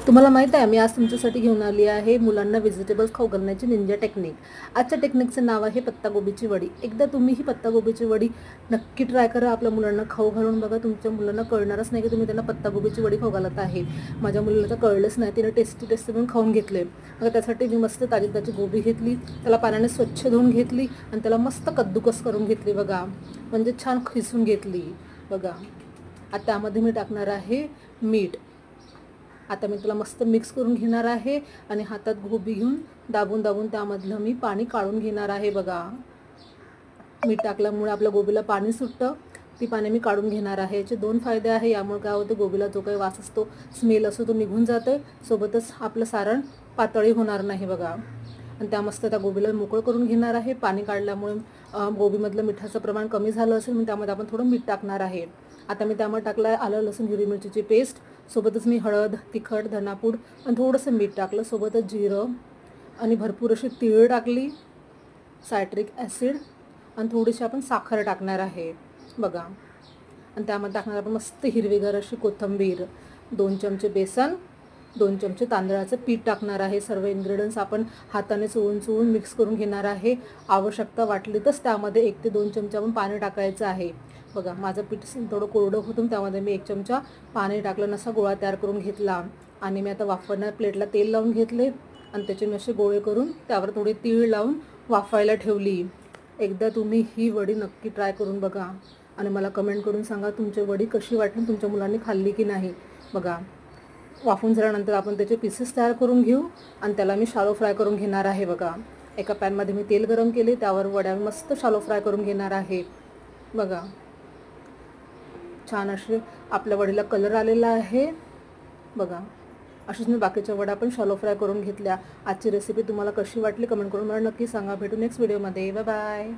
तुम्हाला माहित आहे, मी आज तुमच्यासाठी घेऊन आली आहे मुलांना व्हेजिटेबल्स खाऊ घालण्याची निंजा टेक्निक. आजच्या टेक्निकचं नाव आहे पत्तागोबीची वडी. एकदा तुम्ही ही पत्तागोबीची वडी नक्की ट्राय करा. आपल्या मुलांना खाऊ घालून बघा. तुमच्या मुलांना कळणारच नाही की तुम्ही त्यांना पत्तागोबीची वडी खाऊ घालत आहे. माझ्या मुलीला तर कळलंच नाही. तिने टेस्टी म्हणून खाऊन घेतले. मग त्यासाठी मी मस्त ताजी गोबी घेतली, त्याला पाण्याने स्वच्छ धुवून घेतली आणि त्याला मस्त कद्दूकस करून घेतली बघा, म्हणजे छान खिसून घेतली बघा. आता त्यामध्ये मी टाकणार आहे मीठ. आता मी त्याला मस्त मिक्स करून घेणार आहे आणि हातात गोबी घेऊन दाबून त्यामधलं मी पाणी काढून घेणार आहे बघा. मीठ टाकल्यामुळे आपल्या गोबीला पाणी सुटतं, ती पाणी मी काढून घेणार आहे. याचे दोन फायदे आहे. यामुळे काय होतं, गोबीला जो काही वास असतो, स्मेल असतो, तो निघून जातो. सोबतच आपलं सारण पातळी होणार नाही बघा. आणि त्या त्या गोबीला मोकळं करून घेणार आहे. पाणी काढल्यामुळे गोबीमधलं मिठाचं प्रमाण कमी झालं असेल, मग त्यामध्ये आपण थोडं मीठ टाकणार आहे. आता मी त्यामध्ये टाकलं आहे आलं लसूण हिरवी मिरचीची पेस्ट. सोबतच मी हळद, तिखट, धनापूड आणि थोडंसं मीठ टाकलं. सोबतच जिरं आणि भरपूर अशी तीळ टाकली, सायट्रिक ॲसिड आणि थोडीशी आपण साखर टाकणार आहे बघा. आणि त्यामध्ये टाकणार आपण मस्त हिरवीगार अशी कोथिंबीर, 2 चमचे बेसन, 2 चमचे तांदळाचं पीठ टाकणार आहे. सर्व इन्ग्रेडियंट्स आपण हाताने चोळून मिक्स करून घेणार आहे. आवश्यकता वाटली तर त्यामध्ये 1 ते 2 चमचे आपण पाणी टाकायचं आहे बघा. माझं पीठ थोडं कोरडं होतं, त्यामध्ये मी 1 चमचा पाणी टाकलं, नसा गोळा तयार करून घेतला. आणि मी आता वाफवणार प्लेटला तेल लावून घेतले आणि त्याचे मी असे गोळे करून त्यावर थोडी तीळ लावून वाफायला ठेवली. एकदा तुम्ही ही वडी नक्की ट्राय करून बघा आणि मला कमेंट करून सांगा तुमची वडी कशी वाटली, तुमच्या मुलांनी खाल्ली की नाही बघा. वाफून झाल्यानंतर आपण त्याचे पीसेस तयार करून घेऊ आणि त्याला मी शालो फ्राय करून घेणार आहे बघा. एका पॅनमध्ये मी तेल गरम केले, त्यावर वड्या मस्त शालो फ्राय करून घेणार आहे बघा. छान असे आपल्या वडीला कलर आलेला आहे बघा. अशीच मी बाकीच्या वड्या पण शालो फ्राय करून घेतल्या. आजची रेसिपी तुम्हाला कशी वाटली कमेंट करून मला नक्की सांगा. भेटू नेक्स्ट व्हिडिओमध्ये. Bye bye.